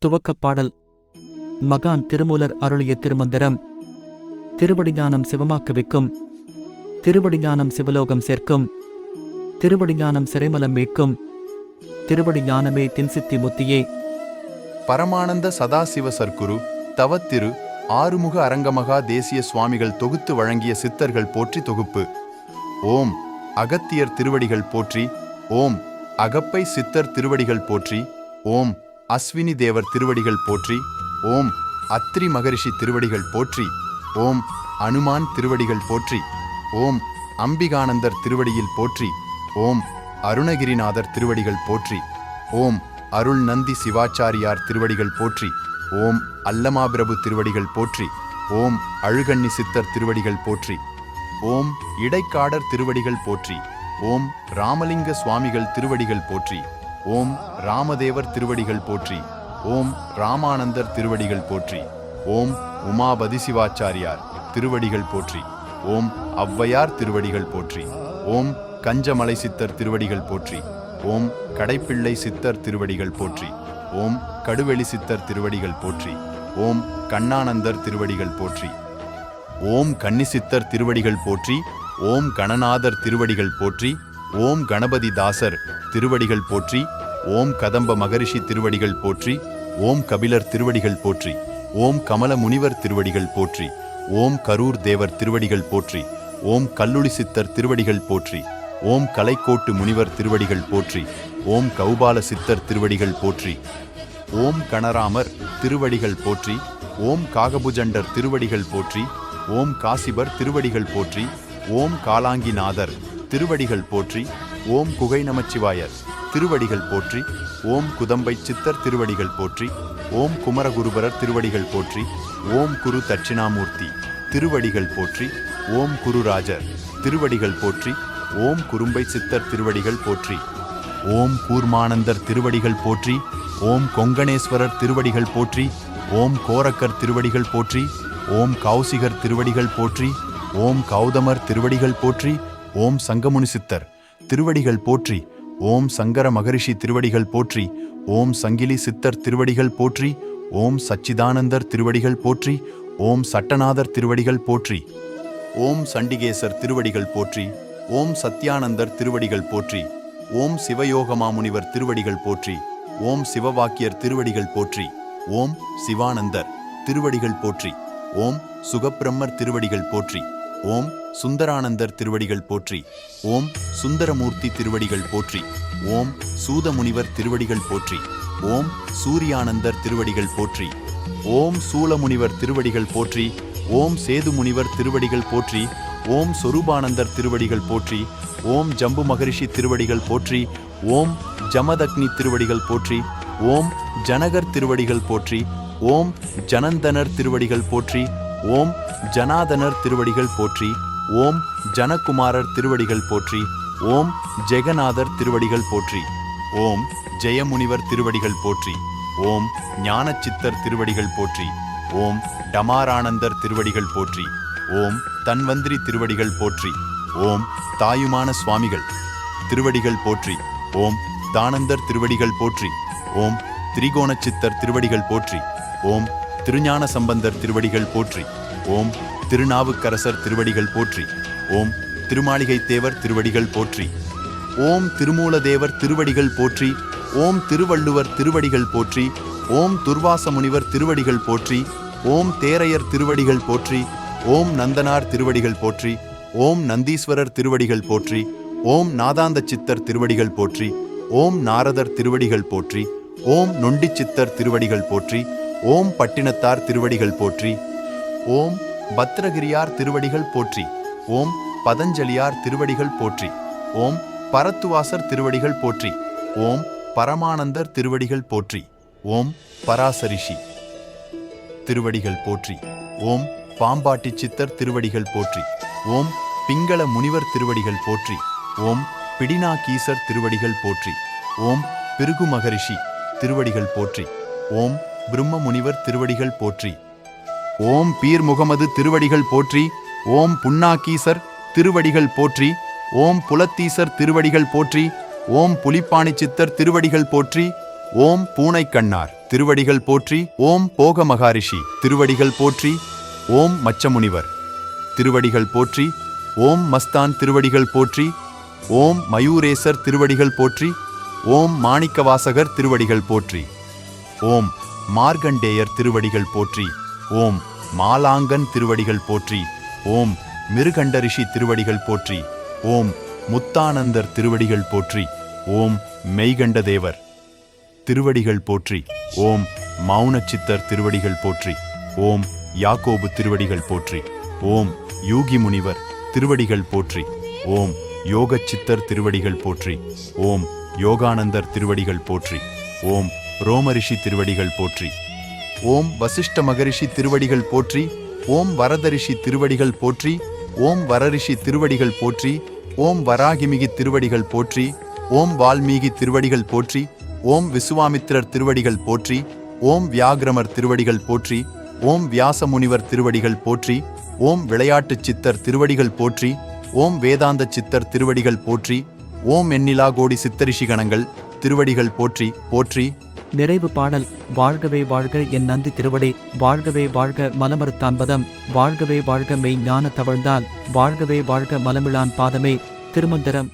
துவக்கப் பாடல். மகான் திருமூலர் அருளிய திருமந்திரம். திருவடிஞானம் சிவமாக்குவிக்கும், திருவடிஞானம் சிவலோகம் சேர்க்கும், திருவடிஞானம் சிறைமலம் மீட்கும், திருவடிஞானமே தின்சித்தி முத்தியே. பரமானந்த சதாசிவ சர்க்குரு தவத்திரு ஆறுமுக அரங்கமகா தேசிய சுவாமிகள் தொகுத்து வழங்கிய சித்தர்கள் போற்றி தொகுப்பு. ஓம் அகத்தியர் திருவடிகள் போற்றி. ஓம் அகப்பை சித்தர் திருவடிகள் போற்றி. ஓம் அஸ்வினி தேவர் திருவடிகள் போற்றி. ஓம் அத்ரி மகரிஷி திருவடிகள் போற்றி. ஓம் அனுமான் திருவடிகள் போற்றி. ஓம் அம்பிகானந்தர் திருவடியில் போற்றி. ஓம் அருணகிரிநாதர் திருவடிகள் போற்றி. ஓம் அருள் நந்தி சிவாச்சாரியார் திருவடிகள் போற்றி. ஓம் அல்லமாபிரபு திருவடிகள் போற்றி. ஓம் அழுகண்ணி சித்தர் திருவடிகள் போற்றி. ஓம் இடைக்காடர் திருவடிகள் போற்றி. ஓம் ராமலிங்க சுவாமிகள் திருவடிகள் போற்றி. ஓம் ராமதேவர் திருவடிகள் போற்றி. ஓம் ராமானந்தர் திருவடிகள் போற்றி. ஓம் உமாபதி சிவாச்சாரியார் திருவடிகள் போற்றி. ஓம் ஔவையார் திருவடிகள் போற்றி. ஓம் கஞ்சமலை சித்தர் திருவடிகள் போற்றி. ஓம் கடைப்பிள்ளை சித்தர் திருவடிகள் போற்றி. ஓம் கடுவெளி சித்தர் திருவடிகள் போற்றி. ஓம் கண்ணானந்தர் திருவடிகள் போற்றி. ஓம் கன்னிசித்தர் திருவடிகள் போற்றி. ஓம் கணநாதர் திருவடிகள் போற்றி. ஓம் கணபதி தாசர் திருவடிகள் போற்றி. ஓம் கதம்ப மகரிஷி திருவடிகள் போற்றி. ஓம் கபிலர் திருவடிகள் போற்றி. ஓம் கமல முனிவர் திருவடிகள் போற்றி. ஓம் கரூர் தேவர் திருவடிகள் போற்றி. ஓம் கல்லுளி சித்தர் திருவடிகள் போற்றி. ஓம் கலைக்கோட்டு முனிவர் திருவடிகள் போற்றி. ஓம் கௌபால சித்தர் திருவடிகள் போற்றி. ஓம் கணராமர் திருவடிகள் போற்றி. ஓம் காகபுஜண்டர் திருவடிகள் போற்றி. ஓம் காசிபர் திருவடிகள் போற்றி. ஓம் காலாங்கிநாதர் திருவடிகள் போற்றி. ஓம் குகை நமச்சிவாயர் திருவடிகள் போற்றி. ஓம் குதம்பை சித்தர் திருவடிகள் போற்றி. ஓம் குமரகுருபரர் திருவடிகள் போற்றி. ஓம் குரு தட்சிணாமூர்த்தி திருவடிகள் போற்றி. ஓம் குருராஜர் திருவடிகள் போற்றி. ஓம் குறும்பை சித்தர் திருவடிகள் போற்றி. ஓம் கூர்மானந்தர் திருவடிகள் போற்றி. ஓம் கொங்கணேஸ்வரர் திருவடிகள் போற்றி. ஓம் கோரக்கர் திருவடிகள் போற்றி. ஓம் கௌசிகர் திருவடிகள் போற்றி. ஓம் கௌதமர் திருவடிகள் போற்றி. ஓம் சங்கமுனி சித்தர் திருவடிகள் போற்றி. ஓம் சங்கர மகரிஷி திருவடிகள் போற்றி. ஓம் சங்கிலி சித்தர் திருவடிகள் போற்றி. ஓம் சச்சிதானந்தர் திருவடிகள் போற்றி. ஓம் சட்டநாதர் திருவடிகள் போற்றி. ஓம் சண்டிகேசர் திருவடிகள் போற்றி. ஓம் சத்யானந்தர் திருவடிகள் போற்றி. ஓம் சிவயோகமாமுனிவர் திருவடிகள் போற்றி. ஓம் சிவவாக்கியர் திருவடிகள் போற்றி. ஓம் சிவானந்தர் திருவடிகள் போற்றி. ஓம் சுகப்பிரம்மர் திருவடிகள் போற்றி. ஓம் சுந்தரானந்தர் திருவடிகள் போற்றி. ஓம் சுந்தரமூர்த்தி திருவடிகள் போற்றி. ஓம் சூதமுனிவர் திருவடிகள் போற்றி. ஓம் சூரியானந்தர் திருவடிகள் போற்றி. ஓம் சூலமுனிவர் திருவடிகள் போற்றி. ஓம் சேதுமுனிவர் திருவடிகள் போற்றி. ஓம் சொரூபானந்தர் திருவடிகள் போற்றி. ஓம் ஜம்பு மகரிஷி திருவடிகள் போற்றி. ஓம் ஜமதக்னி திருவடிகள் போற்றி. ஓம் ஜனகர் திருவடிகள் போற்றி. ஓம் ஜனந்தனர் திருவடிகள் போற்றி. ஓம் ஜனாதனர் திருவடிகள் போற்றி. ஓம் ஜனகுமாரர் திருவடிகள் போற்றி. ஓம் ஜெகநாதர் திருவடிகள் போற்றி. ஓம் ஜெயமுனிவர் திருவடிகள் போற்றி. ஓம் ஞானச்சித்தர் திருவடிகள் போற்றி. ஓம் டமாரானந்தர் திருவடிகள் போற்றி. ஓம் தன்வந்திரி திருவடிகள் போற்றி. ஓம் தாயுமான சுவாமிகள் திருவடிகள் போற்றி. ஓம் தானந்தர் திருவடிகள் போற்றி. ஓம் திரிகோணச்சித்தர் திருவடிகள் போற்றி. ஓம் திருஞான சம்பந்தர் திருவடிகள் போற்றி. ஓம் திருநாவுக்கரசர் திருவடிகள் போற்றி. ஓம் திருமாளிகை தேவர் திருவடிகள் போற்றி. ஓம் திருமூலதேவர் திருவடிகள் போற்றி. ஓம் திருவள்ளுவர் திருவடிகள் போற்றி. ஓம் துர்வாச முனிவர் திருவடிகள் போற்றி. ஓம் தேரையர் திருவடிகள் போற்றி. ஓம் நந்தனார் திருவடிகள் போற்றி. ஓம் நந்தீஸ்வரர் திருவடிகள் போற்றி. ஓம் நாதாந்த சித்தர் திருவடிகள் போற்றி. ஓம் நாரதர் திருவடிகள் போற்றி. ஓம் நொண்டி சித்தர் திருவடிகள் போற்றி. ஓம் பட்டினத்தார் திருவடிகள் போற்றி. ஓம் பத்ரகிரியார் திருவடிகள் போற்றி. ஓம் பதஞ்சலியார் திருவடிகள் போற்றி. ஓம் பரத்துவாசர் திருவடிகள் போற்றி. ஓம் பரமானந்தர் திருவடிகள் போற்றி. ஓம் பராசரிஷி திருவடிகள் போற்றி. ஓம் பாம்பாட்டி சித்தர் திருவடிகள் போற்றி. ஓம் பிங்கள முனிவர் திருவடிகள் போற்றி. ஓம் பிடினாகீசர் திருவடிகள் போற்றி. ஓம் பிருகு மகரிஷி திருவடிகள் போற்றி. ஓம் பிரம்ம முனிவர் திருவடிகள் போற்றி. ஓம் பீர் முகமது திருவடிகள் போற்றி. ஓம் புன்னாக்கீசர் திருவடிகள் போற்றி. ஓம் புலத்தீசர் திருவடிகள் போற்றி. ஓம் புலிப்பாணி சித்தர் திருவடிகள் போற்றி. ஓம் பூனைக்கண்ணார் திருவடிகள் போற்றி. ஓம் போக மகாரிஷி திருவடிகள் போற்றி. ஓம் மச்சமுனிவர் திருவடிகள் போற்றி. ஓம் மஸ்தான் திருவடிகள் போற்றி. ஓம் மயூரேசர் திருவடிகள் போற்றி. ஓம் மாணிக்கவாசகர் திருவடிகள் போற்றி. ஓம் மார்கண்டேயர் திருவடிகள் போற்றி. ஓம் மாலாங்கன் திருவடிகள் போற்றி. ஓம் மிருகண்டரிஷி திருவடிகள் போற்றி. ஓம் முத்தானந்தர் திருவடிகள் போற்றி. ஓம் மெய்கண்டதேவர் திருவடிகள் போற்றி. ஓம் மௌனச்சித்தர் திருவடிகள் போற்றி. ஓம் யாக்கோபு திருவடிகள் போற்றி. ஓம் யூகி முனிவர் திருவடிகள் போற்றி. ஓம் யோகச்சித்தர் திருவடிகள் போற்றி. ஓம் யோகானந்தர் திருவடிகள் போற்றி. ஓம் ரோமரிஷி திருவடிகள் போற்றி. ஓம் வசிஷ்ட மகரிஷி திருவடிகள் போற்றி. ஓம் வரதரிஷி திருவடிகள் போற்றி. ஓம் வரரிஷி திருவடிகள் போற்றி. ஓம் வராகிமிகி திருவடிகள் போற்றி. ஓம் வால்மீகி திருவடிகள் போற்றி. ஓம் விசுவாமித்திரர் திருவடிகள் போற்றி. ஓம் வியாகிரமர் திருவடிகள் போற்றி. ஓம் வியாசமுனிவர் திருவடிகள் போற்றி. ஓம் விளையாட்டுச் சித்தர் திருவடிகள் போற்றி. ஓம் வேதாந்த சித்தர் திருவடிகள் போற்றி. ஓம் எண்ணிலா கோடி சித்தரிஷி கணங்கள் திருவடிகள் போற்றி போற்றி. நிறைவு பாடல். வாழ்கவே வாழ்க என் நந்தி திருவடி, வாழ்கவே வாழ்க மலமறுத்தான்பதம், வாழ்கவே வாழ்க மெய் ஞான தவழ்ந்தால், வாழ்கவே வாழ்க மலமிழான் பாதமே. திருமந்திரம்.